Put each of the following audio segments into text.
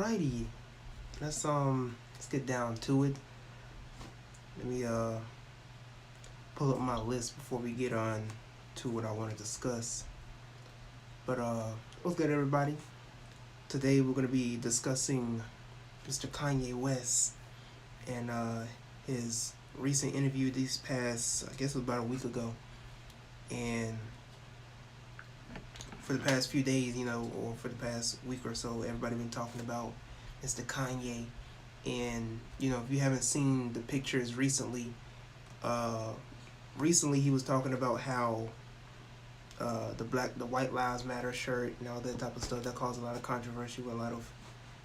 Alrighty, let's get down to it. Let me pull up my list before we get on to what I want to discuss. But what's good, everybody? Today we're gonna be discussing Mr. Kanye West and his recent interview these past, I guess it was about a week ago, and for the past few days, or for the past week or so, everybody been talking about Mr. Kanye. And if you haven't seen the pictures recently, he was talking about how the White Lives Matter shirt and all that type of stuff that caused a lot of controversy with a lot of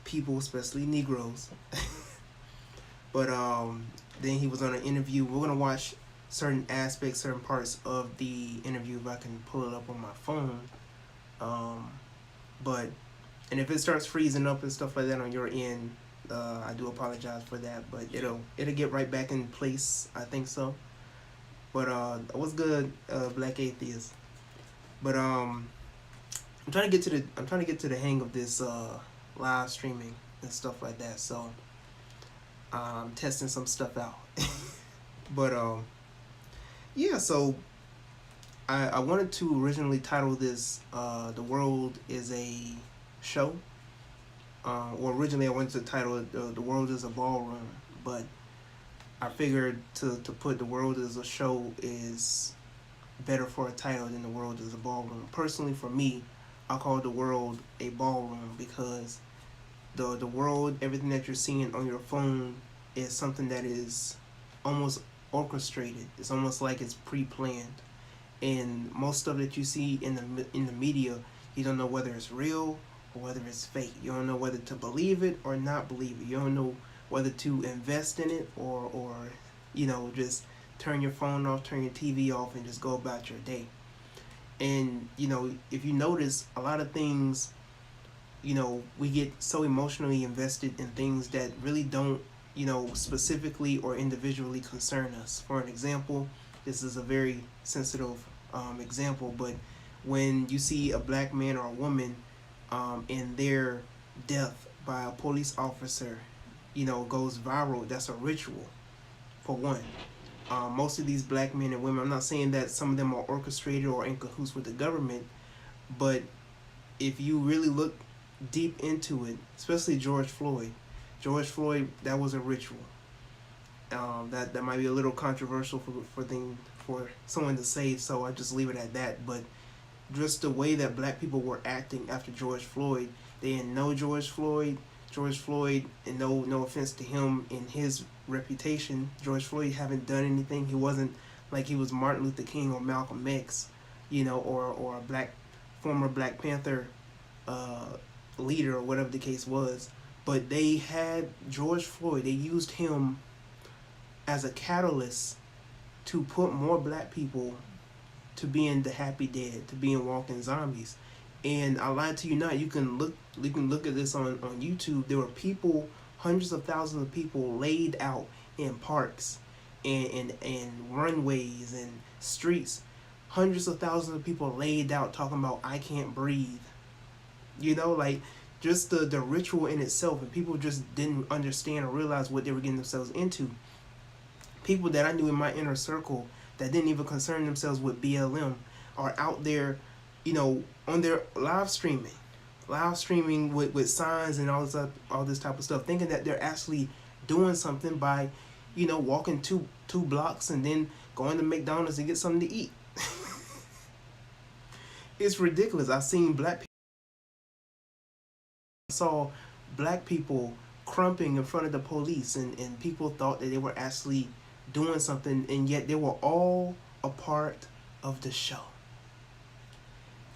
people, especially Negroes. But then he was on an interview. We're gonna watch certain aspects, certain parts of the interview if I can pull it up on my phone. And if it starts freezing up and stuff like that on your end, I do apologize for that, but it'll get right back in place. I think so. But what's good, Black Atheist? But I'm trying to get to the hang of this live streaming and stuff like that. So I'm testing some stuff out. But yeah. So I wanted to originally title this "The World Is a Show." Or originally I wanted to title it "The World Is a Ballroom," but I figured to put "The World Is a Show" is better for a title than "The World Is a Ballroom." Personally, for me, I call the world a ballroom because the world, everything that you're seeing on your phone, is something that is almost orchestrated. It's almost like it's pre-planned, and most stuff that you see in the media, you don't know whether it's real or whether it's fake. You don't know whether to believe it or not believe it. You don't know whether to invest in it or just turn your phone off, turn your TV off, and just go about your day. And if you notice, a lot of things, we get so emotionally invested in things that really don't specifically or individually concern us. For an example, this is a very sensitive example, but when you see a black man or a woman and their death by a police officer, goes viral, that's a ritual, for one. Most of these black men and women, I'm not saying that some of them are orchestrated or in cahoots with the government, but if you really look deep into it, especially George Floyd, that was a ritual. That might be a little controversial for someone to say, so I just leave it at that. But just the way that black people were acting after George Floyd, they didn't know George Floyd, and no offense to him and his reputation, George Floyd haven't done anything. He wasn't like he was Martin Luther King or Malcolm X, or a former Black Panther leader or whatever the case was. But they had George Floyd, they used him as a catalyst to put more black people to being the happy dead, to being walking zombies. And I lied to you not. You can look at this on YouTube. There were people, hundreds of thousands of people laid out in parks and runways and streets. Hundreds of thousands of people laid out talking about "I can't breathe." Just the ritual in itself, and people just didn't understand or realize what they were getting themselves into. People that I knew in my inner circle that didn't even concern themselves with BLM are out there, on their live streaming with signs and all this type of stuff, thinking that they're actually doing something by, walking two blocks and then going to McDonald's and get something to eat. It's ridiculous. I saw black people crumping in front of the police, and people thought that they were actually doing something, and yet they were all a part of the show.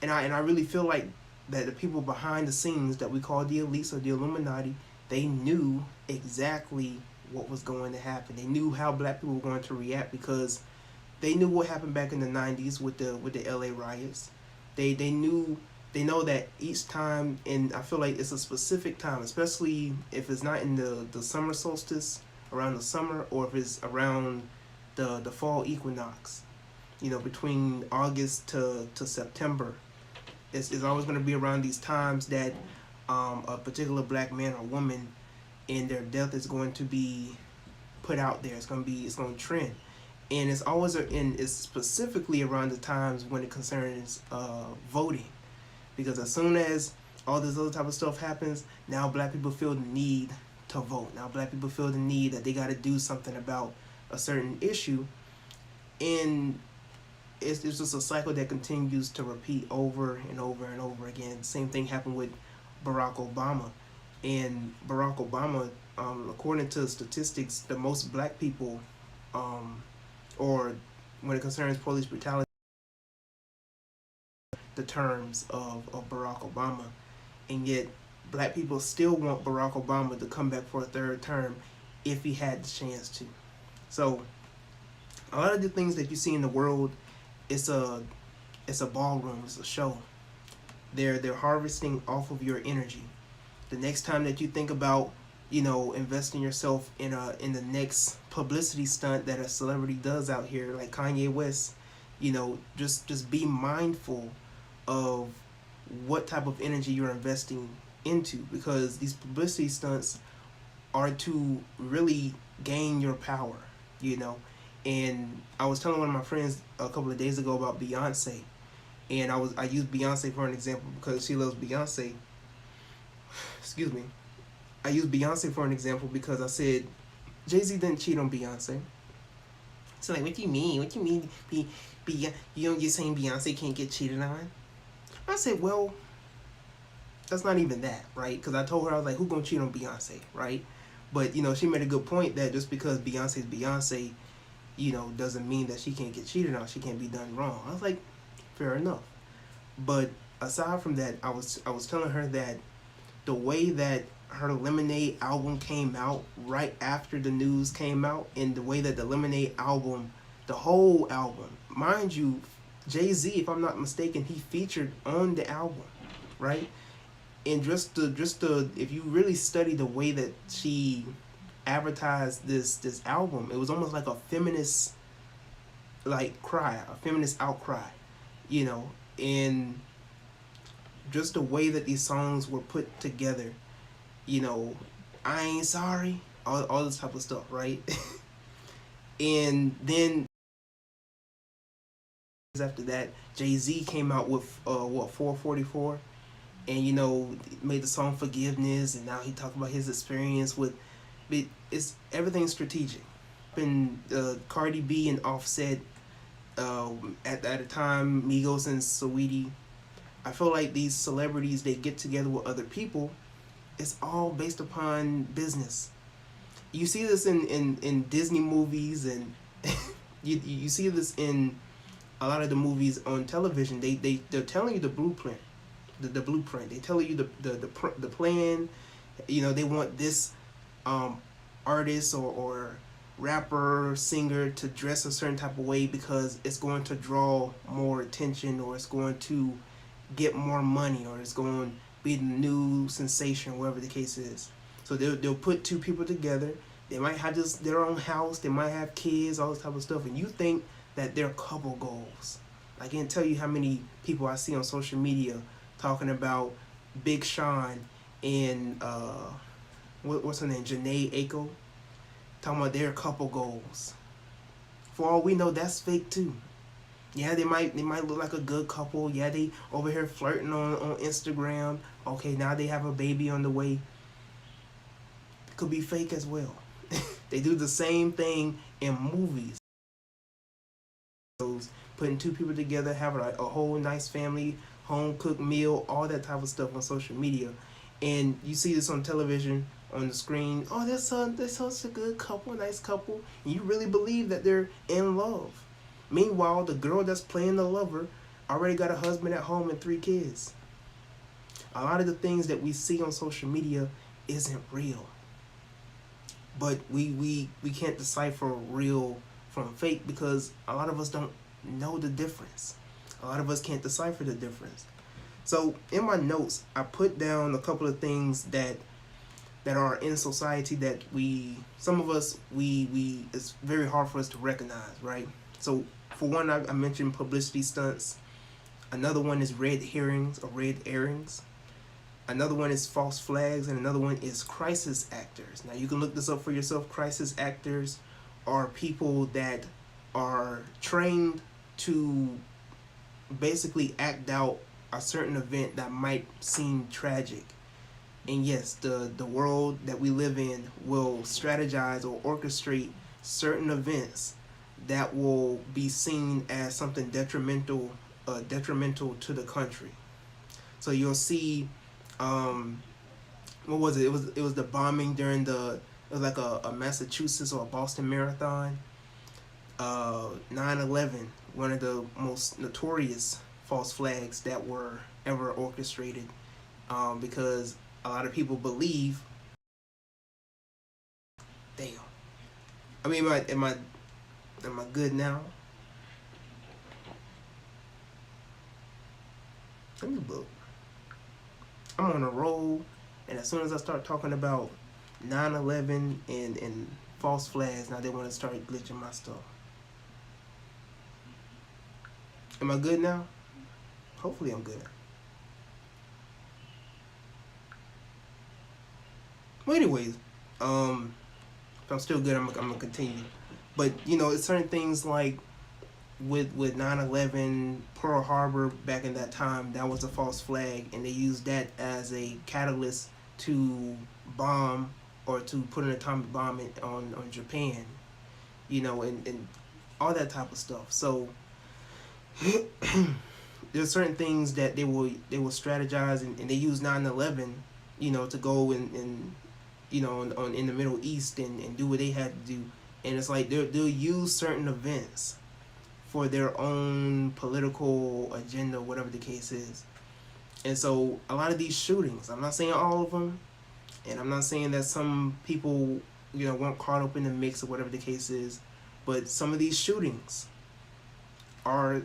And I really feel like that the people behind the scenes that we call the elites or the Illuminati, they knew exactly what was going to happen. They knew how black people were going to react because they knew what happened back in the 90s with the LA riots. They know that each time, and I feel like it's a specific time, especially if it's not in the summer solstice, around the summer, or if it's around the fall equinox, between August to September. It's always going to be around these times that a particular black man or woman, and their death is going to be put out there. It's going to trend, and it's always and it's specifically around the times when it concerns voting, because as soon as all this other type of stuff happens, now black people feel the need to vote. Now black people feel the need that they got to do something about a certain issue, and it's just a cycle that continues to repeat over and over and over again. Same thing happened with Barack Obama. And Barack Obama, according to statistics, the most black people, or when it concerns police brutality, the terms of Barack Obama. And yet, black people still want Barack Obama to come back for a third term if he had the chance to. So, a lot of the things that you see in the world, it's a ballroom, it's a show. They're harvesting off of your energy. The next time that you think about, investing yourself in the next publicity stunt that a celebrity does out here, like Kanye West, just be mindful of what type of energy you're investing into, because these publicity stunts are to really gain your power, And I was telling one of my friends a couple of days ago about Beyonce, and I used Beyonce for an example because she loves Beyonce. Excuse me. I used Beyonce for an example because I said Jay-Z didn't cheat on Beyonce. So like, what do you mean? What do you mean? You're saying Beyonce can't get cheated on? I said, well, that's not even that, right? Because I told her, I was like, who gonna cheat on Beyonce, right? But she made a good point that just because Beyonce's Beyonce, doesn't mean that she can't get cheated on. She can't be done wrong. I was like, fair enough. But aside from that, I was telling her that the way that her Lemonade album came out right after the news came out, and the way that the Lemonade album, the whole album, mind you, Jay-Z, if I'm not mistaken, he featured on the album, right? And just the if you really study the way that she advertised this album, it was almost like a feminist cry, a feminist outcry, and just the way that these songs were put together, I ain't sorry, all this type of stuff, right? And then after that, Jay-Z came out with 444, and made the song Forgiveness, and now he talked about his experience with it. It's everything strategic. And Cardi B and Offset, at the time, Migos and Saweetie, I feel like these celebrities, they get together with other people, it's all based upon business. You see this in Disney movies, and you see this in a lot of the movies on television. They're telling you the blueprint, the blueprint. They tell you the plan. They want this artist or rapper, singer to dress a certain type of way because it's going to draw more attention, or it's going to get more money, or it's going to be the new sensation, whatever the case is. So they'll put two people together. They might have just their own house. They might have kids, all this type of stuff, and you think that they're couple goals. I can't tell you how many people I see on social media talking about Big Sean and what's her name, Janae Aiko, talking about their couple goals. For all we know, that's fake too. Yeah, they might look like a good couple. Yeah, they over here flirting on Instagram. Okay, now they have a baby on the way. Could be fake as well. They do the same thing in movies. Putting two people together, having a whole nice family, home cooked meal, all that type of stuff on social media. And you see this on television, on the screen. Oh, they're such a good couple, nice couple. And you really believe that they're in love. Meanwhile, the girl that's playing the lover already got a husband at home and 3 kids. A lot of the things that we see on social media isn't real. But we can't decipher real from fake because a lot of us don't know the difference. A lot of us can't decipher the difference. So in my notes, I put down a couple of things that are in society that some of us, it's very hard for us to recognize, right? So for one, I mentioned publicity stunts. Another one is red herrings or red earrings. Another one is false flags, and another one is crisis actors. Now you can look this up for yourself. Crisis actors are people that are trained to basically act out a certain event that might seem tragic. And yes, the world that we live in will strategize or orchestrate certain events that will be seen as something detrimental to the country. So you'll see, what was it? It was the bombing during it was like a Massachusetts or a Boston marathon. 9/11, one of the most notorious false flags that were ever orchestrated, because a lot of people believe. Damn. I mean, am I good now? Let me look. I'm on a roll, and as soon as I start talking about 9/11 and false flags, now they want to start glitching my stuff. Am I good now? Hopefully I'm good. Well, anyways, if I'm still good, I'm gonna continue. But it's certain things like with 9/11, Pearl Harbor back in that time, that was a false flag, and they used that as a catalyst to bomb or to put an atomic bomb on Japan, and all that type of stuff. So there's certain things that they will strategize, and they use 9/11, to go and in the Middle East and do what they had to do. And it's like they'll use certain events for their own political agenda, whatever the case is. And so a lot of these shootings, I'm not saying all of them, and I'm not saying that some people, weren't caught up in the mix or whatever the case is, but some of these shootings are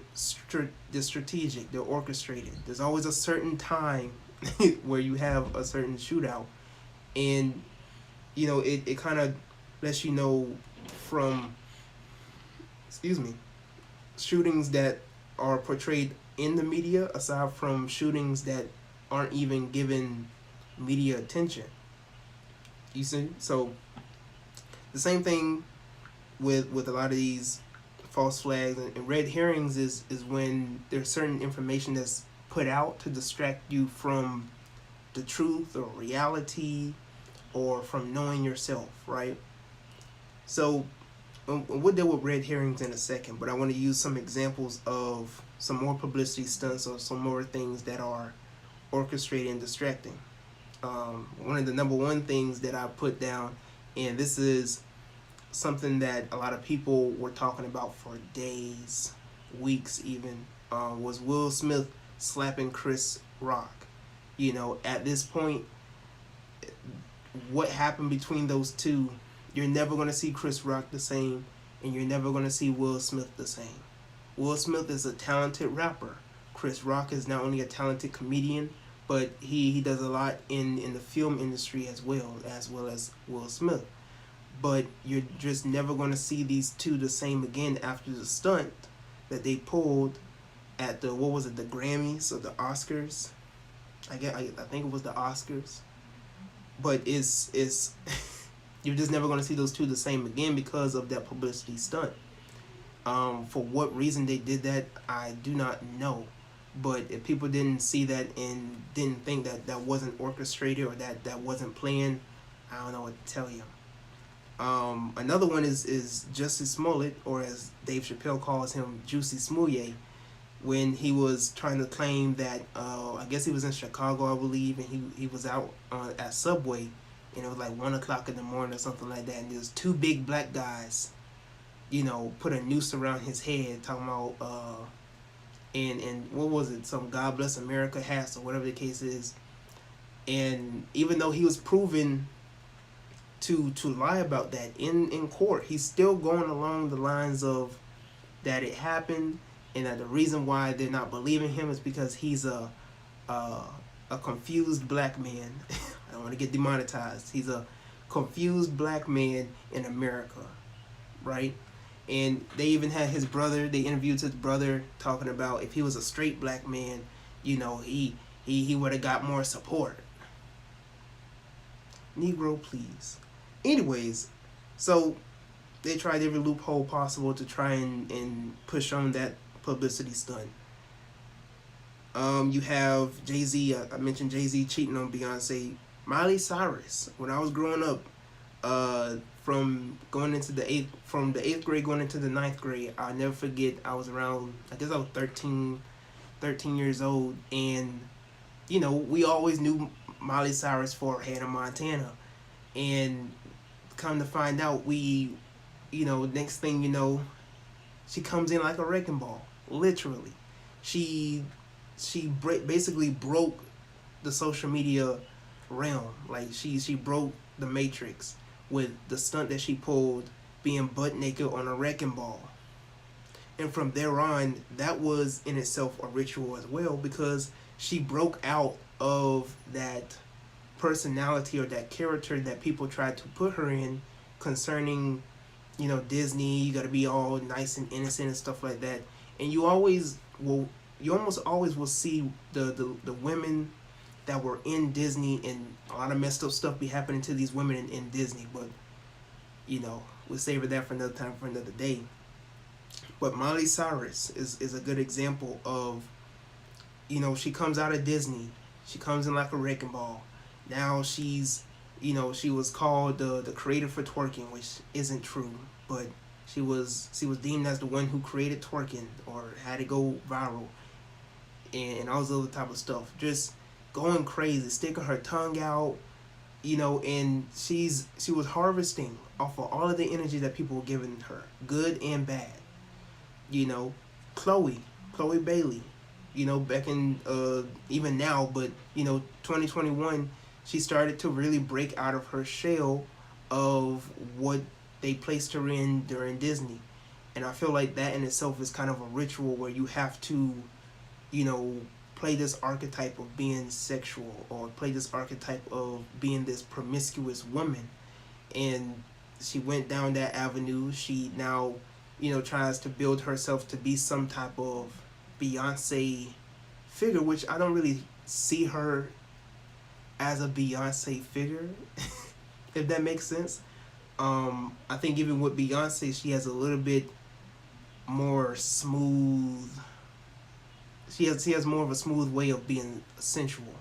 they're strategic, they're orchestrated. There's always a certain time where you have a certain shootout, and it kind of lets you know from, shootings that are portrayed in the media, aside from shootings that aren't even given media attention. You see? So the same thing with a lot of these false flags and red herrings is when there's certain information that's put out to distract you from the truth or reality or from knowing yourself, right? So we'll deal with red herrings in a second, but I want to use some examples of some more publicity stunts or some more things that are orchestrated and distracting. One of the number one things that I put down, and this is something that a lot of people were talking about for days, weeks even, was Will Smith slapping Chris Rock. At this point, what happened between those two, you're never going to see Chris Rock the same, and you're never going to see Will Smith the same. Will Smith is a talented rapper. Chris Rock is not only a talented comedian, but he does a lot in the film industry as well as Will Smith. But you're just never going to see these two the same again after the stunt that they pulled at the Grammys or the Oscars. I think it was the Oscars. But it's you're just never going to see those two the same again because of that publicity stunt. For what reason they did that, I do not know. But if people didn't see that and didn't think that wasn't orchestrated or that wasn't planned, I don't know what to tell you. Another one is Justice Smollett, or as Dave Chappelle calls him, Juicy Smouye, when he was trying to claim that, I guess he was in Chicago, I believe, and he was out at Subway, and it was like 1 o'clock in the morning or something like that, and there's two big black guys, put a noose around his head, talking about, and what was it, some God Bless America hats or whatever the case is, and even though he was proven to lie about that in court, he's still going along the lines of that it happened, and that the reason why they're not believing him is because he's a confused black man. I don't want to get demonetized. He's a confused black man in America, right? And they even had his brother. They interviewed his brother talking about if he was a straight black man, he would have got more support. Negro, please. Anyways, so they tried every loophole possible to try and push on that publicity stunt. You have Jay Z. I mentioned Jay Z cheating on Beyonce. Miley Cyrus. When I was growing up, from going into from the eighth grade going into the ninth grade, I'll never forget. I was around. I guess I was 13 years old, and we always knew Miley Cyrus for Hannah Montana, and come to find out, next thing you know, she comes in like a wrecking ball, literally. She basically broke the social media realm. Like she broke the matrix with the stunt that she pulled, being butt naked on a wrecking ball. And from there on, that was in itself a ritual as well, because she broke out of that personality or that character that people tried to put her in concerning, Disney. You got to be all nice and innocent and stuff like that. And you almost always will see the women that were in Disney, and a lot of messed up stuff be happening to these women in Disney. But we'll save that for another time, for another day. But Miley Cyrus is a good example of, she comes out of Disney, she comes in like a wrecking ball. Now she's, she was called the creator for twerking, which isn't true, but she was deemed as the one who created twerking or had it go viral, and all this other type of stuff. Just going crazy, sticking her tongue out, and she was harvesting off of all of the energy that people were giving her, good and bad. Chloe Bailey, back in even now, but 2021, she started to really break out of her shell of what they placed her in during Disney. And I feel like that in itself is kind of a ritual where you have to, play this archetype of being sexual, or play this archetype of being this promiscuous woman. And she went down that avenue. She now, tries to build herself to be some type of Beyonce figure, which I don't really see her as a Beyonce figure, if that makes sense. I think even with Beyonce, she has a little bit more smooth. She has more of a smooth way of being sensual,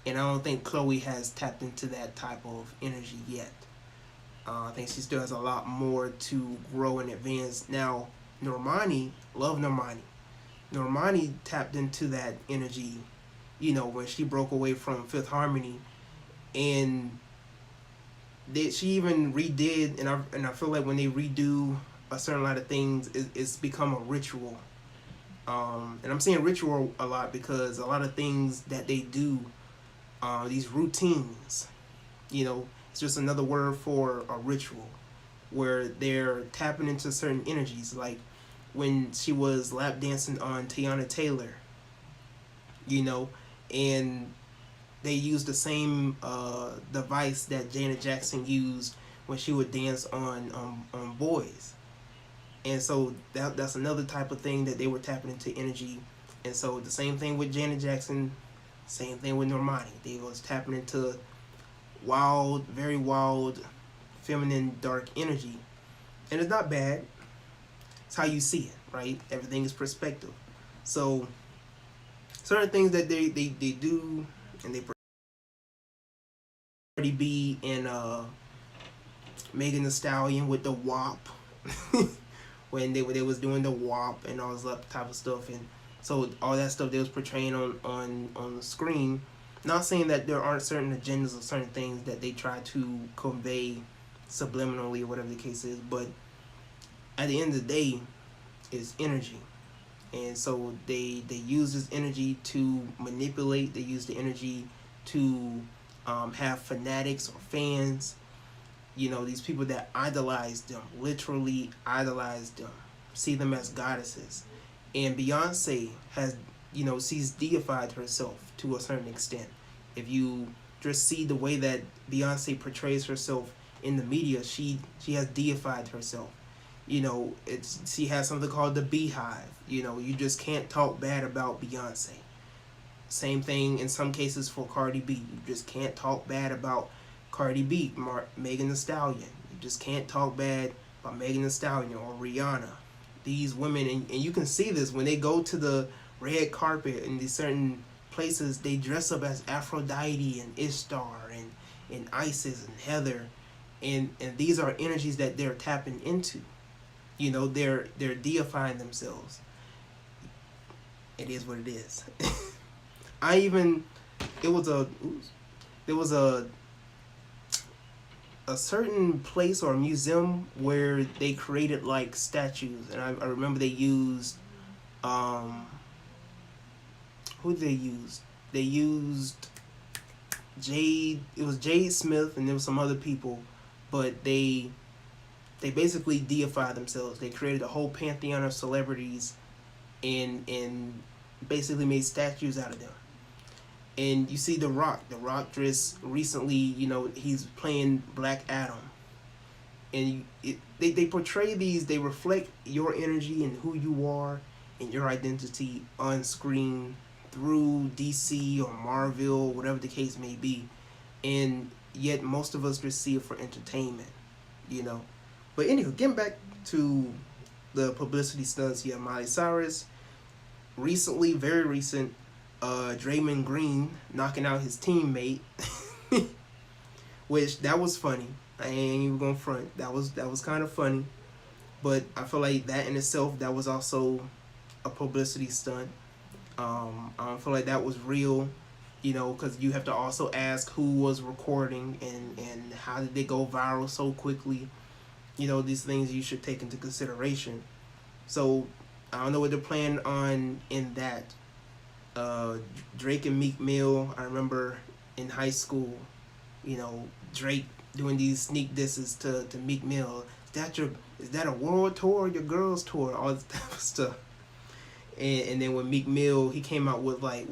and I don't think Chloe has tapped into that type of energy yet. I think she still has a lot more to grow and advance. Now, Normani, love Normani. Normani tapped into that energy, when she broke away from Fifth Harmony, and she even redid, and I feel like when they redo a certain lot of things, it's become a ritual. And I'm saying ritual a lot because a lot of things that they do, these routines, it's just another word for a ritual, where they're tapping into certain energies. Like when she was lap dancing on Tiana Taylor, and they used the same device that Janet Jackson used when she would dance on Boys. And so that's another type of thing that they were tapping into energy. And so the same thing with Janet Jackson, same thing with Normani. They was tapping into wild, very wild, feminine, dark energy. And it's not bad. It's how you see it, right? Everything is perspective. So certain things that they do, and they Cardi B and Megan Thee Stallion with the WAP. When they was doing the WAP and all this other type of stuff, and so all that stuff they was portraying on the screen. Not saying that there aren't certain agendas or certain things that they try to convey subliminally or whatever the case is, but at the end of the day, it's energy. And so they use this energy to manipulate. They use the energy to have fanatics or fans. These people that idolize them, literally idolize them, see them as goddesses. And Beyonce has, she's deified herself to a certain extent. If you just see the way that Beyonce portrays herself in the media, she has deified herself. She has something called the Beehive. You just can't talk bad about Beyonce. Same thing in some cases for Cardi B. You just can't talk bad about Cardi B, Megan Thee Stallion. You just can't talk bad about Megan Thee Stallion or Rihanna. These women, and you can see this when they go to the red carpet in these certain places, they dress up as Aphrodite and Ishtar and Isis and Heather, and these are energies that they're tapping into. You know, they're deifying themselves. It is what it is. I even it was a there was a certain place or museum where they created like statues, and I remember they used who did they use? They used Jade. It was Jade Smith, and there was some other people, but they basically deified themselves. They created a whole pantheon of celebrities, and basically made statues out of them. And you see The Rock. The Rock just recently, you know, he's playing Black Adam. And they portray these, they reflect your energy and who you are and your identity on screen through DC or Marvel, whatever the case may be. And yet most of us just see it for entertainment, you know. But anyway, getting back to the publicity stunts, you have Miley Cyrus. Recently, very recent, Draymond Green knocking out his teammate, which that was funny. I ain't even gonna front. That was kind of funny, but I feel like that in itself, that was also a publicity stunt. I feel like that was real, you know, because you have to also ask who was recording and how did they go viral so quickly. You know, these things you should take into consideration. So I don't know what they're planning on in that. Drake and Meek Mill, I remember in high school, you know, Drake doing these sneak disses to Meek Mill. Is that a world tour or your girls tour? All this type of stuff. And then when Meek Mill, he came out with like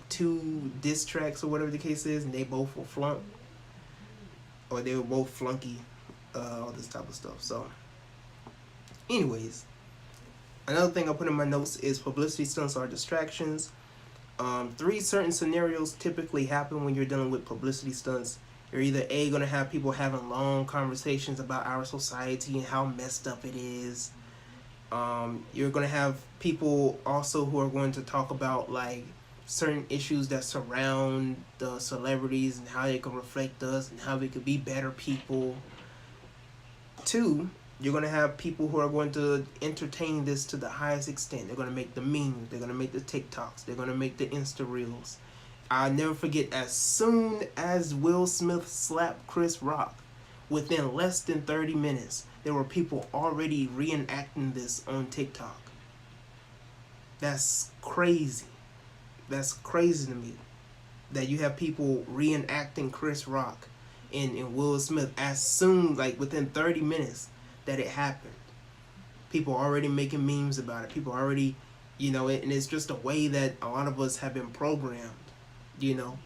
2 diss tracks or whatever the case is, and they both were flunk. Or they were both flunky, all this type of stuff. So anyways, another thing I put in my notes is publicity stunts are distractions. 3 certain scenarios typically happen when you're dealing with publicity stunts. You're either A, going to have people having long conversations about our society and how messed up it is. You're going to have people also who are going to talk about like certain issues that surround the celebrities and how they can reflect us and how we could be better people. 2, you're going to have people who are going to entertain this to the highest extent. They're going to make the memes. They're going to make the TikToks. They're going to make the Insta Reels. I'll never forget, as soon as Will Smith slapped Chris Rock, within less than 30 minutes, there were people already reenacting this on TikTok. That's crazy. That's crazy to me. That you have people reenacting Chris Rock and Will Smith as soon, like within 30 minutes that it happened. People are already making memes about it. People are already, you know, and it's just a way that a lot of us have been programmed, you know.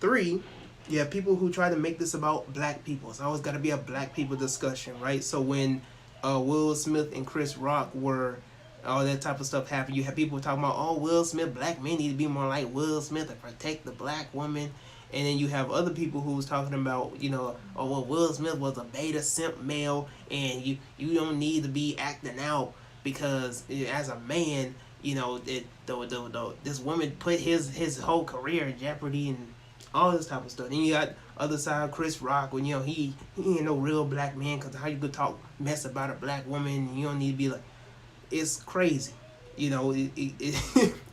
3, you have people who try to make this about black people. It's always got to be a black people discussion, right? So when Will Smith and Chris Rock were, all that type of stuff happened, you have people talking about, oh, Will Smith, black men need to be more like Will Smith and protect the black woman. And then you have other people who was talking about, you know, oh, well, Will Smith was a beta simp male, and you don't need to be acting out because as a man, you know, this woman put his whole career in jeopardy and all this type of stuff. Then you got other side Chris Rock, when, you know, he ain't no real black man, because how you could talk mess about a black woman, you don't need to be like, it's crazy. You know, it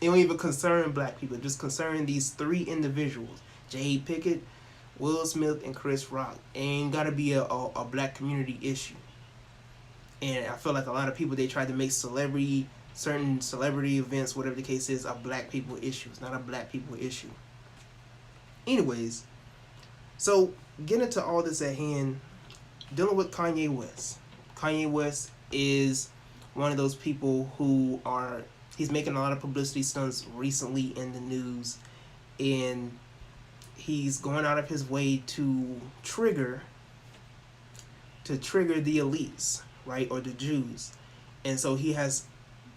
don't even concern black people, it just concern these 3 individuals. Jade Pickett, Will Smith, and Chris Rock. Ain't gotta be a black community issue. And I feel like a lot of people, they try to make certain celebrity events, whatever the case is, a black people issue. It's not a black people issue. Anyways, so getting to all this at hand, dealing with Kanye West. Kanye West is one of those people who he's making a lot of publicity stunts recently in the news, and he's going out of his way to trigger the elites, right, or the Jews. And so he has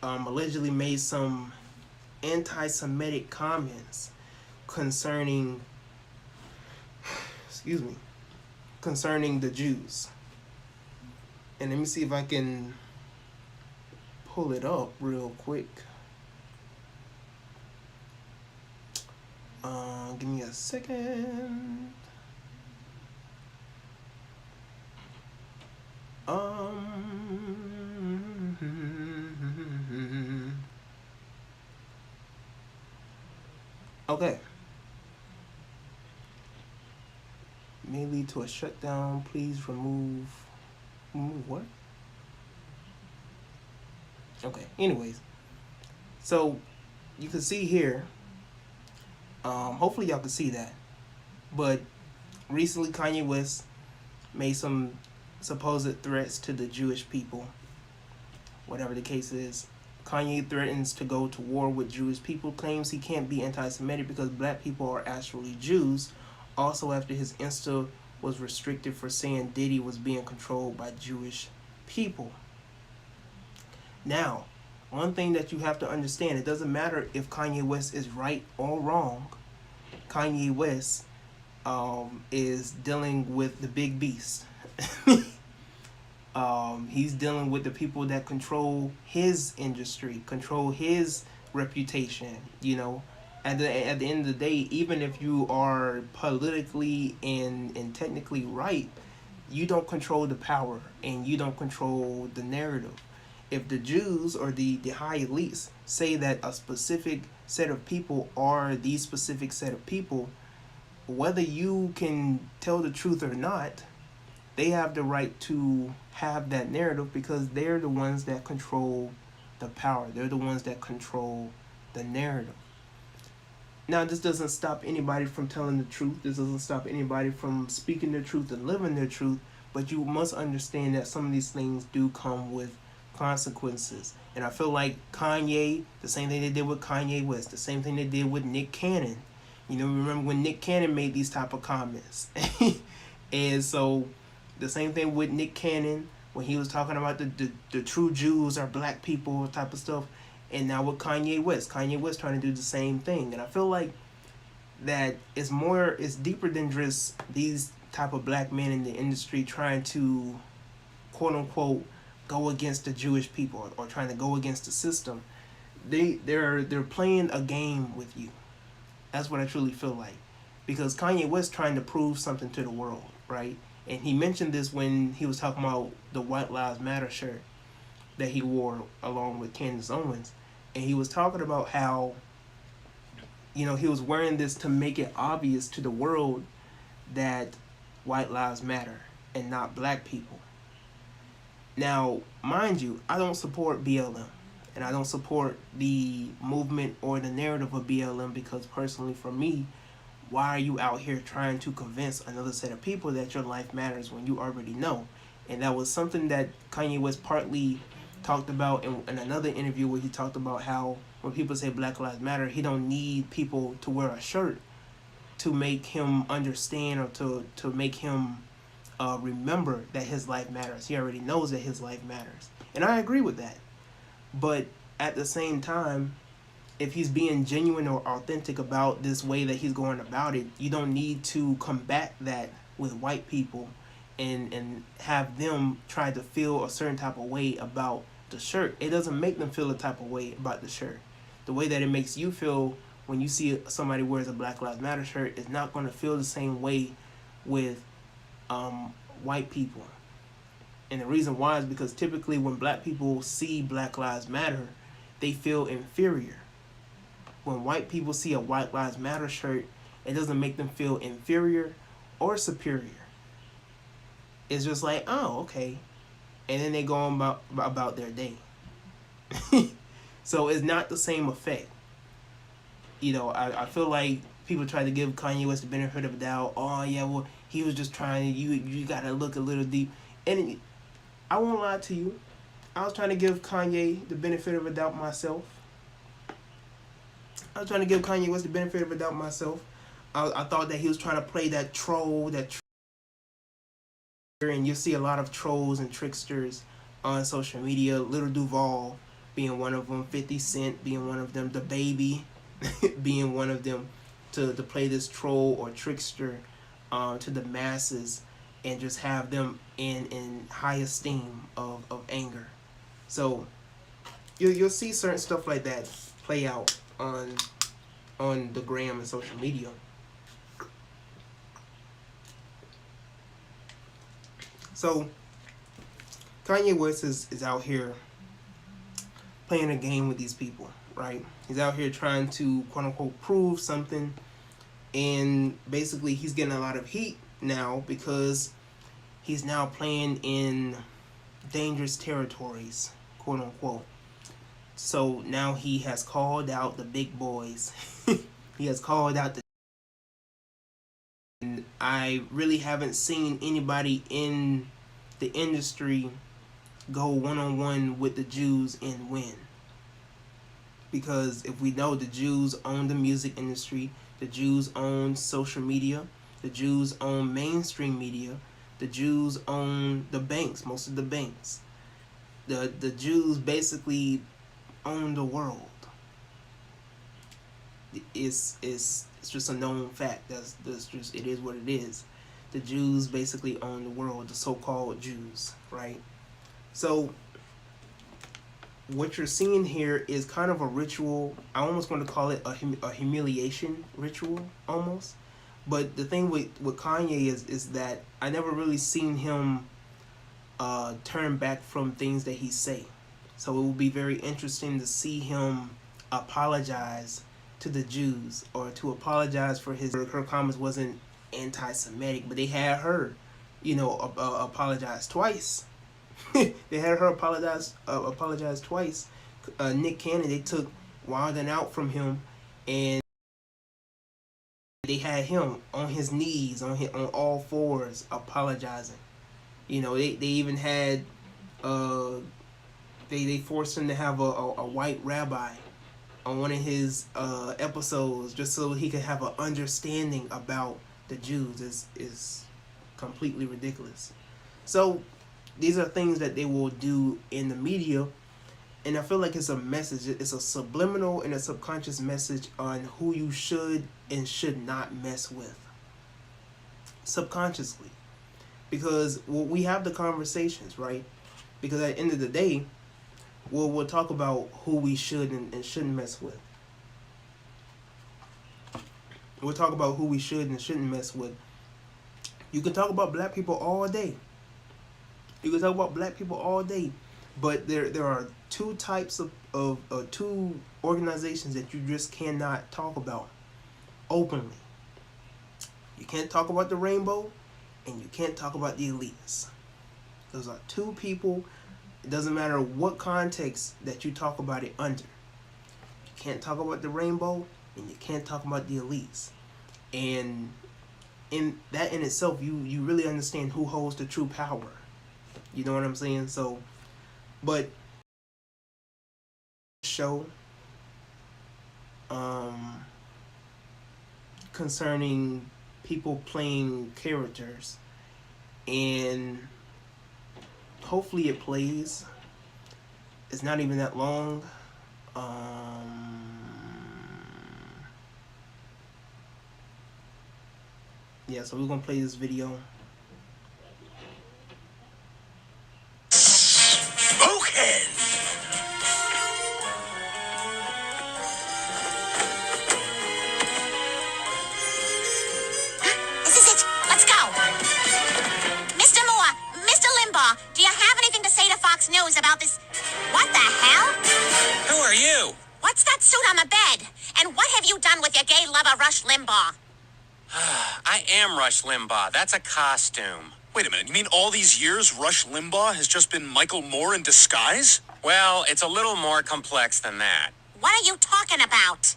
allegedly made some anti-Semitic comments concerning excuse me, concerning the Jews. And let me see if I can pull it up real quick. Give me a second. Okay. May lead to a shutdown. Please remove what? Okay. Anyways, so you can see here. Hopefully y'all can see that. But recently, Kanye West made some supposed threats to the Jewish people. Whatever the case is, Kanye threatens to go to war with Jewish people, claims he can't be anti-Semitic because black people are actually Jews. Also, after his Insta was restricted for saying Diddy was being controlled by Jewish people. Now, one thing that you have to understand, it doesn't matter if Kanye West is right or wrong. Kanye West is dealing with the big beast. He's dealing with the people that control his industry, control his reputation. You know, at the end of the day, even if you are politically and technically right, you don't control the power and you don't control the narrative. If the Jews or the high elites say that a specific set of people are the specific set of people, whether you can tell the truth or not, they have the right to have that narrative because they're the ones that control the power. They're the ones that control the narrative. Now, this doesn't stop anybody from telling the truth. This doesn't stop anybody from speaking their truth and living their truth. But you must understand that some of these things do come with consequences. And I feel like Kanye, the same thing they did with Kanye West, the same thing they did with Nick Cannon. You know, remember when Nick Cannon made these type of comments? And so the same thing with Nick Cannon when he was talking about the true Jews are black people type of stuff. And now with Kanye West trying to do the same thing. And I feel like that it's deeper than just these type of black men in the industry trying to quote unquote go against the Jewish people or trying to go against the system. They're playing a game with you. That's what I truly feel like. Because Kanye West trying to prove something to the world, right? And he mentioned this when he was talking about the White Lives Matter shirt that he wore along with Candace Owens. And he was talking about how, you know, he was wearing this to make it obvious to the world that white lives matter and not black people. Now, mind you, I don't support BLM. And I don't support the movement or the narrative of BLM because personally for me, why are you out here trying to convince another set of people that your life matters when you already know? And that was something that Kanye West partly talked about in another interview where he talked about how when people say Black Lives Matter, he don't need people to wear a shirt to make him understand or to make him remember that his life matters. He already knows that his life matters. And I agree with that. But at the same time, if he's being genuine or authentic about this way that he's going about it, you don't need to combat that with white people and have them try to feel a certain type of way about the shirt. It doesn't make them feel a type of way about the shirt. The way that it makes you feel when you see somebody wears a Black Lives Matter shirt is not going to feel the same way with white people. And the reason why is because typically when black people see Black Lives Matter, they feel inferior. When white people see a White Lives Matter shirt, it doesn't make them feel inferior or superior. It's just like, oh, okay. And then they go on about their day. So it's not the same effect. You know, I feel like people try to give Kanye West the benefit of the doubt. Oh, yeah, well, he was just trying to, you got to look a little deep. And I won't lie to you. I was trying to give Kanye the benefit of a doubt myself. I was trying to give Kanye West the benefit of a doubt myself. I thought that he was trying to play that troll, and you see a lot of trolls and tricksters on social media. Little Duval being one of them, 50 Cent being one of them, the Baby being one of them, to play this troll or trickster to the masses and just have them in high esteem of anger. So you'll see certain stuff like that play out on the gram and social media. So Kanye West is out here playing a game with these people, right? He's out here trying to quote unquote prove something, and basically he's getting a lot of heat now because he's now playing in dangerous territories, quote unquote. So now he has called out the big boys. He has called out the. And I really haven't seen anybody in the industry go one-on-one with the Jews and win. Because if we know, the Jews own the music industry, the Jews own social media, the Jews own mainstream media, the Jews own the banks, most of the banks. The Jews basically own the world. It's just a known fact. That's just, it is what it is. The Jews basically own the world, the so-called Jews, right? So what you're seeing here is kind of a ritual. I almost want to call it a humiliation ritual, almost. But the thing with Kanye is that I never really seen him turn back from things that he say. So it will be very interesting to see him apologize to the Jews, or to apologize for her comments wasn't anti-Semitic, but they had her, apologize twice. They had her apologize twice. Nick Cannon, they took Wildin' Out from him, and they had him on his knees, on all fours, apologizing. They even had they forced him to have a white rabbi on one of his episodes, just so he could have an understanding about the Jews. Is completely ridiculous. So these are things that they will do in the media, and I feel like it's a message. It's a subliminal and a subconscious message on who you should and should not mess with, subconsciously, because we have the conversations, right? Because at the end of the day, we'll talk about who we should and shouldn't mess with. We'll talk about who we should and shouldn't mess with. You can talk about black people all day. You can talk about black people all day. But there are two types of two organizations that you just cannot talk about openly. You can't talk about the rainbow, and you can't talk about the elites. Those are two people. It doesn't matter what context that you talk about it under. You can't talk about the rainbow, and you can't talk about the elites. And in that in itself, you really understand who holds the true power. You know what I'm saying? So, but show concerning people playing characters, and hopefully it plays. It's not even that long. Yeah, so we're gonna play this video. Okay. This is it. Let's go. Mr. Moore, Mr. Limbaugh, do you have anything to say to Fox News about this? What the hell? Who are you? What's that suit on the bed? And what have you done with your gay lover, Rush Limbaugh? I am Rush Limbaugh. That's a costume. Wait a minute, you mean all these years Rush Limbaugh has just been Michael Moore in disguise? Well, it's a little more complex than that. What are you talking about?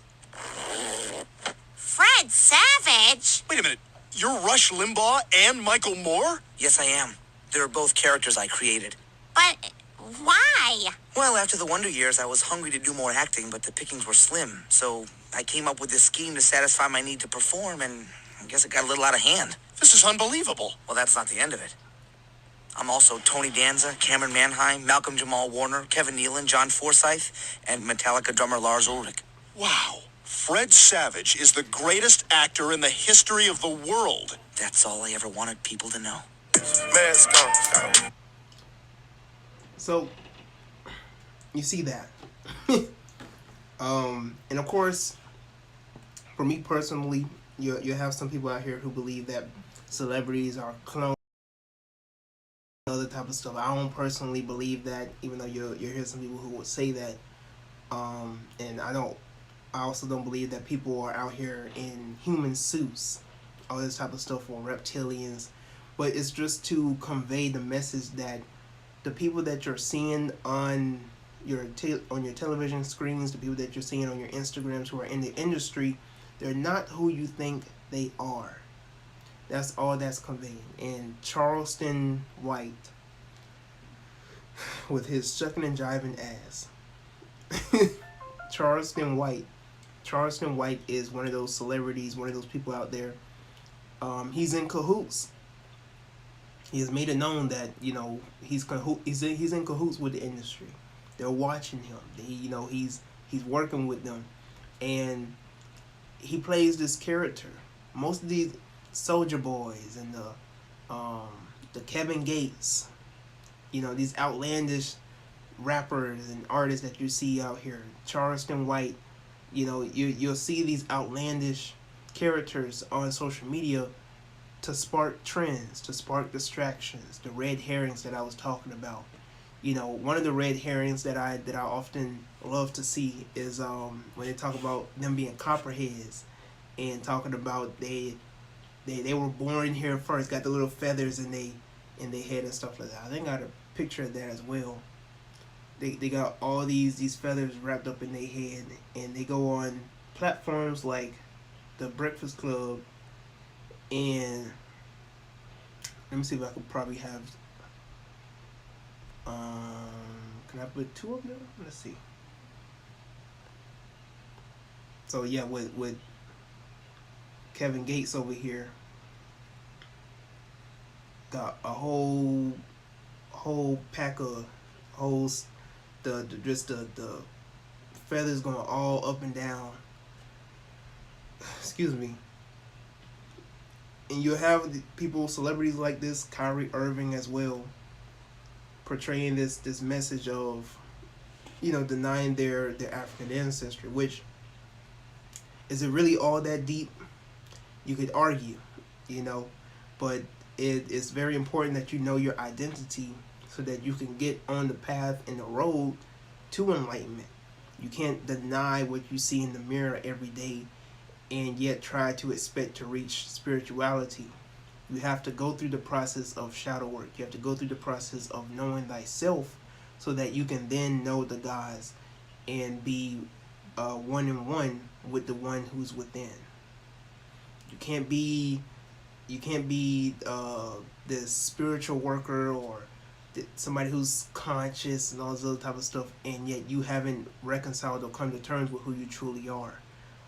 Fred Savage? Wait a minute, you're Rush Limbaugh and Michael Moore? Yes, I am. They're both characters I created. But why? Well, after the Wonder Years, I was hungry to do more acting, but the pickings were slim. So I came up with this scheme to satisfy my need to perform, and I guess it got a little out of hand. This is unbelievable. Well, that's not the end of it. I'm also Tony Danza, Cameron Manheim, Malcolm Jamal Warner, Kevin Nealon, John Forsythe, and Metallica drummer Lars Ulrich. Wow. Fred Savage is the greatest actor in the history of the world. That's all I ever wanted people to know. Mask on. So you see that. And of course, for me personally, you have some people out here who believe that celebrities are clones, other type of stuff. I don't personally believe that, even though you hear some people who would say that. And I also don't believe that people are out here in human suits, all this type of stuff, or reptilians. But it's just to convey the message that the people that you're seeing on your television screens, the people that you're seeing on your Instagrams who are in the industry, they're not who you think they are. That's all that's conveying. And Charleston White, with his shucking and jiving ass. Charleston White is one of those celebrities, one of those people out there. He's in cahoots. He has made it known that he's in cahoots with the industry. They're watching him. He's working with them, and he plays this character. Most of these Soldier Boys and the Kevin Gates, these outlandish rappers and artists that you see out here, Charleston White, you'll see these outlandish characters on social media to spark trends, to spark distractions, the red herrings that I was talking about. One of the red herrings that I often love to see is when they talk about them being copperheads, and talking about they were born here first, got the little feathers in their head and stuff like that. I think I got a picture of that as well. They got all these feathers wrapped up in their head, and they go on platforms like the Breakfast Club, and let me see if I could probably have can I put two of them? Let's see. So yeah, with Kevin Gates over here, got a whole pack of holes, the feathers going all up and down. Excuse me. And you have people, celebrities like this, Kyrie Irving as well, portraying this message of, denying their African ancestry. Which, is it really all that deep? You could argue, but it's very important that you know your identity so that you can get on the path and the road to enlightenment. You can't deny what you see in the mirror every day and yet try to expect to reach spirituality. You have to go through the process of shadow work. You have to go through the process of knowing thyself so that you can then know the gods and be one in one with the one who's within. You can't be this spiritual worker or somebody who's conscious and all this other type of stuff, and yet you haven't reconciled or come to terms with who you truly are.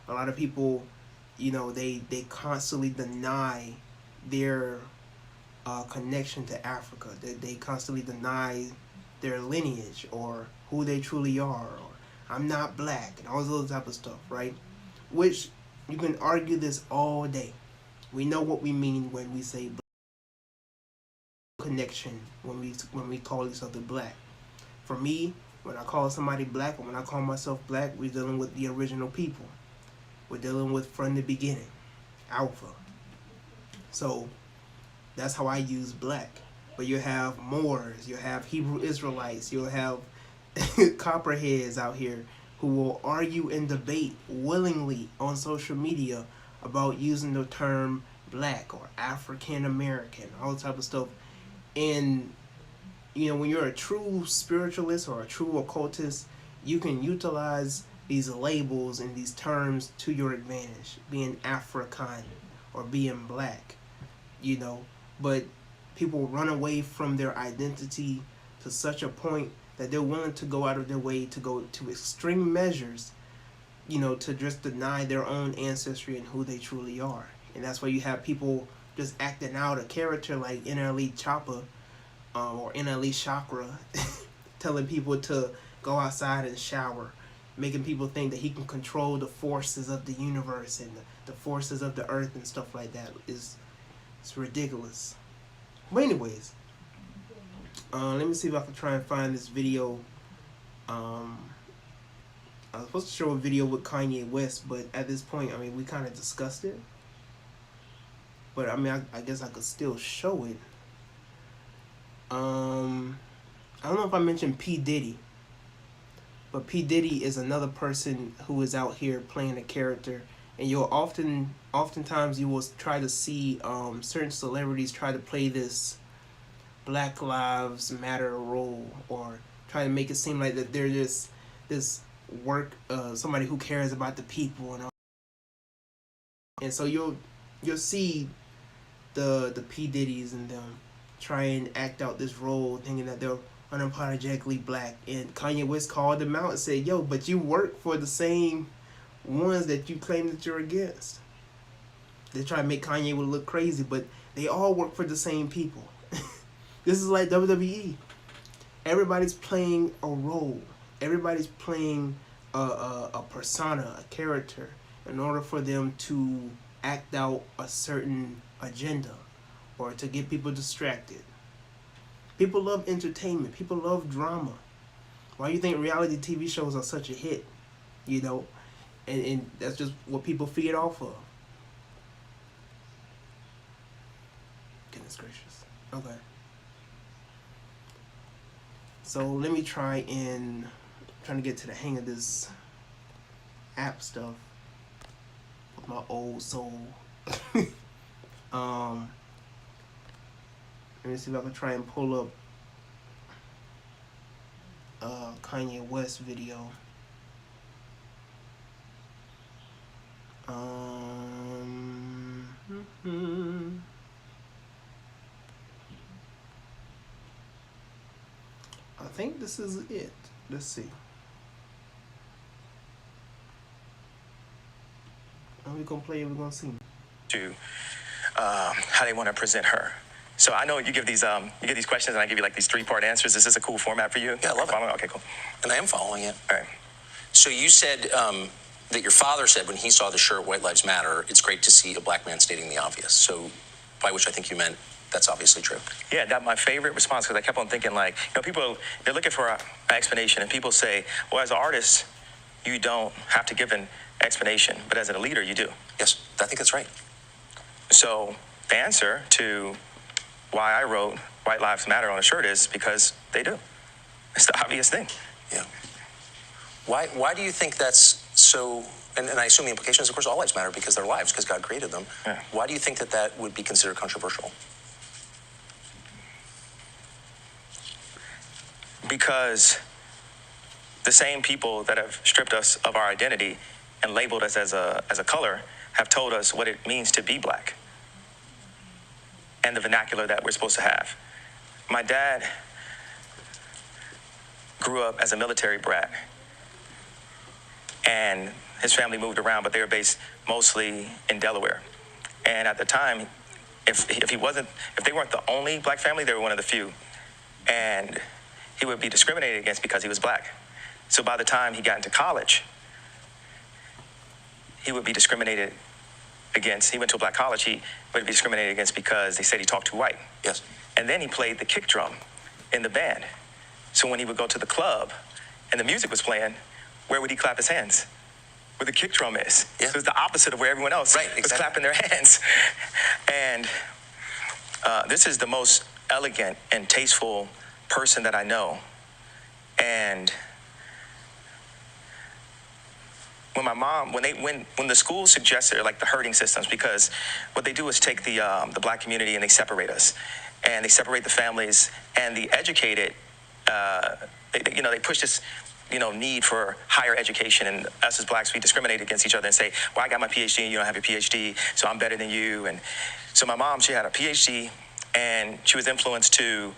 A lot of people, they constantly deny their connection to Africa. They constantly deny their lineage or who they truly are, or I'm not black, and all this other type of stuff, right? Which you can argue this all day. We know what we mean when we say black. Connection when we call each other black. For me, when I call somebody black, or when I call myself black, we're dealing with the original people. We're dealing with from the beginning, Alpha. So that's how I use black. But you have Moors, you have Hebrew Israelites, you'll have copperheads out here who will argue and debate willingly on social media about using the term black or African American, all type of stuff. And when you're a true spiritualist or a true occultist, you can utilize these labels and these terms to your advantage, being African or being black, but people run away from their identity to such a point that they're willing to go out of their way to go to extreme measures, to just deny their own ancestry and who they truly are. And that's why you have people just acting out a character like NLE Choppa or NLE Chakra telling people to go outside and shower, making people think that he can control the forces of the universe and the forces of the earth and stuff like that. It's ridiculous. But anyways, let me see if I can try and find this video. I was supposed to show a video with Kanye West, but at this point, I mean, we kind of discussed it. But I mean, I guess I could still show it. I don't know if I mentioned P. Diddy, but P. Diddy is another person who is out here playing a character, and you'll oftentimes you will try to see certain celebrities try to play this Black Lives Matter role, or try to make it seem like that they're just this somebody who cares about the people and all. And so you'll see the P. Diddy's and them try and act out this role thinking that they're unapologetically black, and Kanye West called them out and said, yo, but you work for the same ones that you claim that you're against. They try to make Kanye look crazy, but they all work for the same people. This is like WWE. Everybody's playing a role. Everybody's playing a persona, a character, in order for them to act out a certain agenda or to get people distracted. People love entertainment. People love drama. Why do you think reality TV shows are such a hit? You know, and that's just what people feed off of. Goodness gracious. Okay. So let me trying to get to the hang of this app stuff with my old soul. Let me see if I can try and pull up Kanye West video. I think this is it. Let's see. Are we gonna play it? We're gonna see. To how they want to present her. So I know you give these questions, and I give you like these 3-part answers. Is this a cool format for you? Yeah, I love it. Okay, cool. And I am following it. All right. So you said that your father said when he saw the shirt "White Lives Matter," it's great to see a black man stating the obvious. So, by which I think you meant that's obviously true. Yeah, that's my favorite response, because I kept on thinking, like, you know, people, they're looking for an explanation, and people say, well, as an artist, you don't have to give an explanation, but as a leader, you do. Yes, I think that's right. So the answer to why I wrote White Lives Matter on a shirt is because they do. It's the obvious thing. Yeah. Why do you think that's so? And I assume the implication is, of course, all lives matter because they're lives, because God created them. Yeah. Why do you think that would be considered controversial? Because the same people that have stripped us of our identity and labeled us as a color have told us what it means to be black and the vernacular that we're supposed to have. My dad grew up as a military brat, and his family moved around, but they were based mostly in Delaware. And at the time, if they weren't the only black family, they were one of the few. And he would be discriminated against because he was black. So by the time he got into college, he would be discriminated against. He went to a black college, he would be discriminated against because they said he talked too white. Yes. And then he played the kick drum in the band. So when he would go to the club and the music was playing, where would he clap his hands? Where the kick drum is. Yeah. So it's the opposite of where everyone else was clapping their hands. And this is the most elegant and tasteful person that I know. And when my mom, when the school suggested, like, the herding systems, because what they do is take the black community and they separate us, and they separate the families, and the educated, they push this, need for higher education, and us as blacks, we discriminate against each other and say, well, I got my PhD and you don't have your PhD, so I'm better than you. And so my mom, she had a PhD, and she was influenced to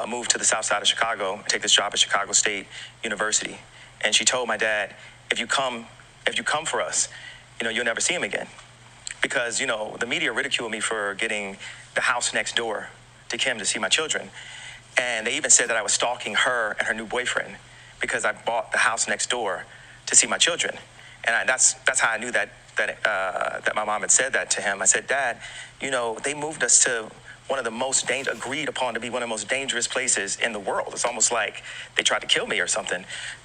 move to the south side of Chicago and take this job at Chicago State University. And she told my dad, if you come for us, you'll never see him again. Because, the media ridiculed me for getting the house next door to Kim to see my children. And they even said that I was stalking her and her new boyfriend because I bought the house next door to see my children. And that's how I knew that that my mom had said that to him. I said, Dad, you know, they moved us to one of the most agreed upon to be one of the most dangerous places in the world. It's almost like they tried to kill me or something.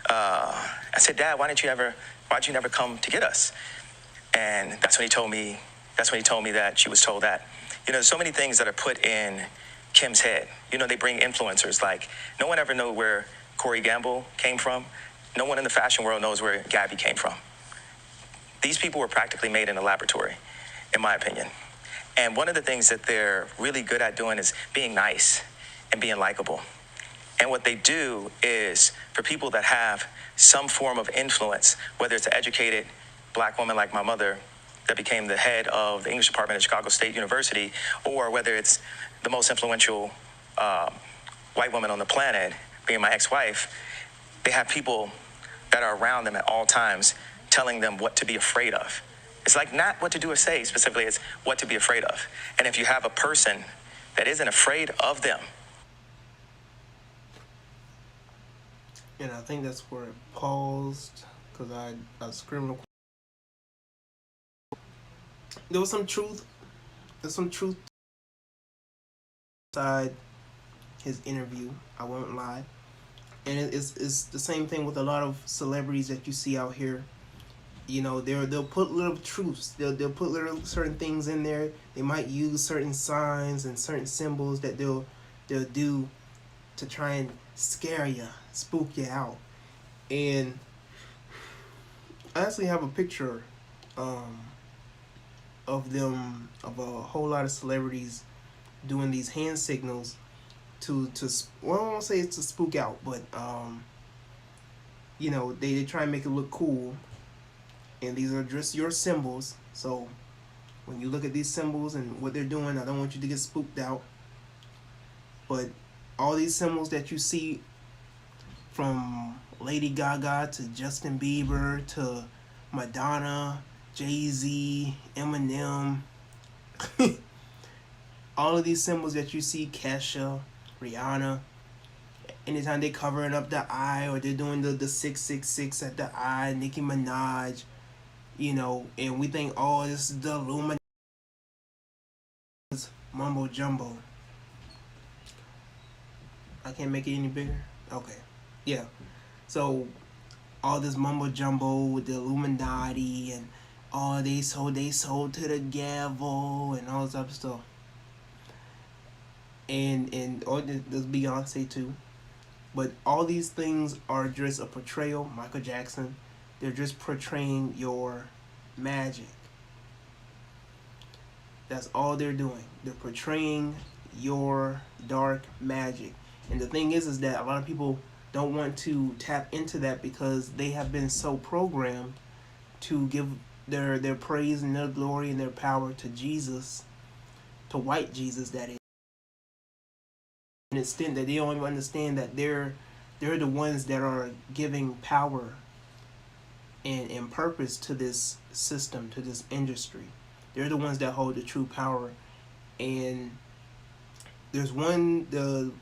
I said, Dad, why'd you never come to get us? And that's when he told me that she was told that. You know, there's so many things that are put in Kim's head. You know, they bring influencers. Like, no one ever knew where Corey Gamble came from. No one in the fashion world knows where Gabby came from. These people were practically made in a laboratory, in my opinion. And one of the things that they're really good at doing is being nice and being likable. And what they do is, for people that have some form of influence, whether it's an educated black woman like my mother that became the head of the English department at Chicago State University, or whether it's the most influential white woman on the planet, being my ex-wife, they have people that are around them at all times telling them what to be afraid of. It's like not what to do or say specifically, it's what to be afraid of. And if you have a person that isn't afraid of them. And I think that's where it paused, because I screamed. There was some truth. There's some truth inside his interview. I won't lie. And it's the same thing with a lot of celebrities that you see out here. You know, they'll put little truths. They'll put little certain things in there. They might use certain signs and certain symbols that they'll do to try and scare you, spook you out. And I actually have a picture of them, of a whole lot of celebrities doing these hand signals to well, I won't say it's to spook out, but you know, they try and make it look cool. And these are just your symbols. So when you look at these symbols and what they're doing, I don't want you to get spooked out. But all these symbols that you see, from Lady Gaga to Justin Bieber to Madonna, Jay-Z, Eminem, all of these symbols that you see, Kesha, Rihanna, anytime they covering up the eye or they're doing the 666 at the eye, Nicki Minaj, you know, and we think, oh, this is the Illuminati mumbo jumbo. I can't make it any bigger? Okay. Yeah. So all this mumbo jumbo with the Illuminati and all they sold to the gavel and all this other stuff. And or there's Beyonce too. But all these things are just a portrayal. Michael Jackson, they're just portraying your magic. That's all they're doing. They're portraying your dark magic. And the thing is that a lot of people don't want to tap into that because they have been so programmed to give their praise and their glory and their power to Jesus, to white Jesus, that is. To an extent that they don't even understand that they're the ones that are giving power and purpose to this system, to this industry. They're the ones that hold the true power. And there's one, the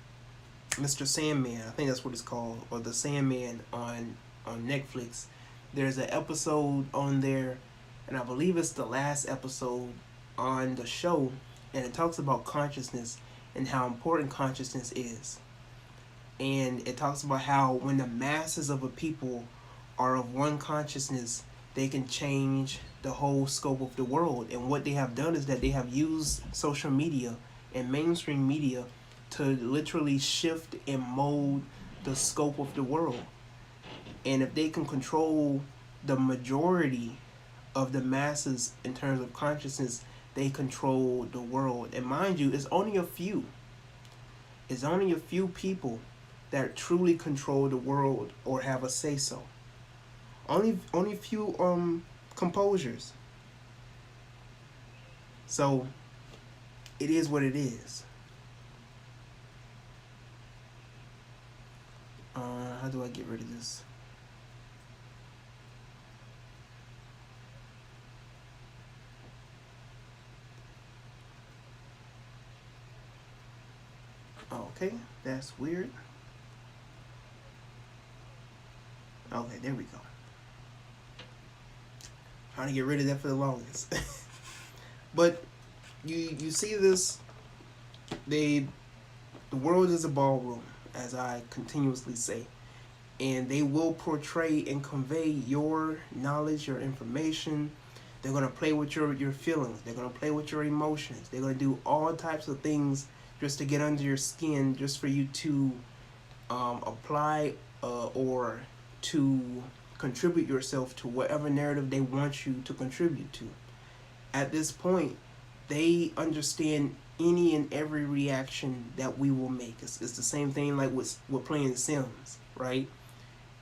Mr. Sandman, I think that's what it's called, or the Sandman on Netflix. There's an episode on there, and I believe it's the last episode on the show, and it talks about consciousness and how important consciousness is. And it talks about how when the masses of a people are of one consciousness, they can change the whole scope of the world. And what they have done is that they have used social media and mainstream media to literally shift and mold the scope of the world. And if they can control the majority of the masses in terms of consciousness, they control the world. And mind you, it's only a few. It's only a few people that truly control the world or have a say-so. Only a few composers. So it is what it is. How do I get rid of this? Okay, that's weird. Okay, there we go. trying to get rid of that for the longest. But you see this, the world is a ballroom, as I continuously say, and they will portray and convey your knowledge, your information. They're gonna play with your feelings. They're gonna play with your emotions. They're gonna do all types of things just to get under your skin, just for you to apply or to contribute yourself to whatever narrative they want you to contribute to. At this point, they understand any and every reaction that we will make. It's the same thing like with playing Sims, right?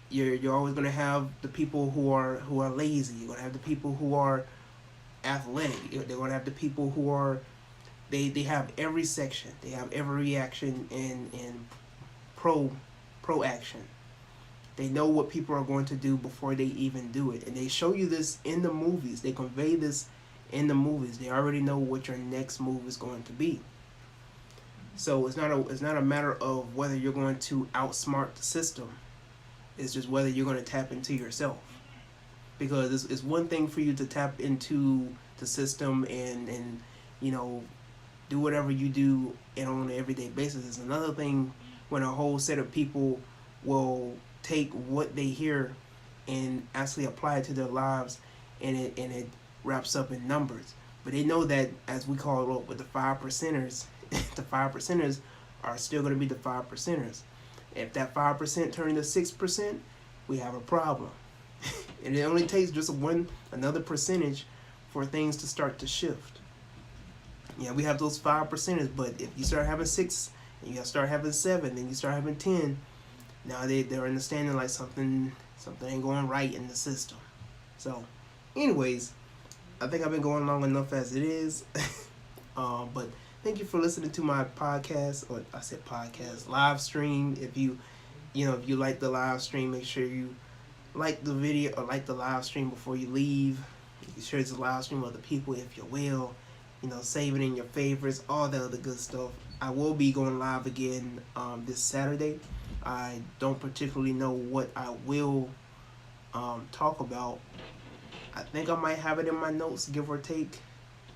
You're always gonna have the people who are lazy. You're gonna have the people who are athletic. They're gonna have the people who are they have every section. They have every reaction in pro action. They know what people are going to do before they even do it, and they show you this in the movies. They convey this in the movies. They already know what your next move is going to be. So it's not a matter of whether you're going to outsmart the system. It's just whether you're going to tap into yourself. Because it's one thing for you to tap into the system and you know, do whatever you do on an everyday basis. It's another thing when a whole set of people will take what they hear and actually apply it to their lives, and it wraps up in numbers. But they know that, as we call it with the 5%ers, the 5%ers are still going to be the 5%ers. If that 5% turns to 6%, we have a problem. And it only takes just another percentage for things to start to shift. Yeah, we have those 5%ers, but if you start having 6, and you start having 7, then you start having 10, now they're understanding like something ain't going right in the system. So, anyways, I think I've been going long enough as it is. But thank you for listening to my podcast, or I said podcast, live stream. If you like the live stream, make sure you like the video or like the live stream before you leave. You can share this live stream with other people if you will. Save it in your favorites, all the other good stuff. I will be going live again this Saturday. I don't particularly know what I will talk about. I think I might have it in my notes, give or take,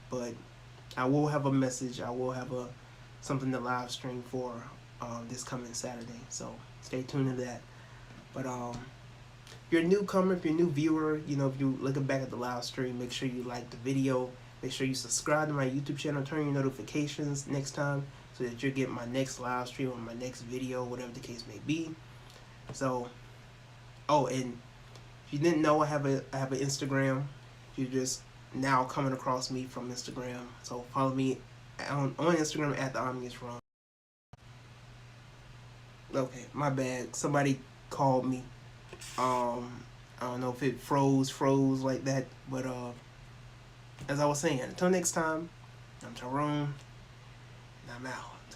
but I will have a message. I will have something to live stream for this coming Saturday. So stay tuned to that. But if you're a newcomer, if you're a new viewer, if you're looking back at the live stream, make sure you like the video. Make sure you subscribe to my YouTube channel. Turn your notifications next time so that you'll get my next live stream or my next video, whatever the case may be. So, and if you didn't know, I have an Instagram. You're just now coming across me from Instagram. So follow me on Instagram at the Omnius Run. Okay, my bad. Somebody called me. I don't know if it froze like that, but as I was saying, until next time, I'm Tyrone, and I'm out.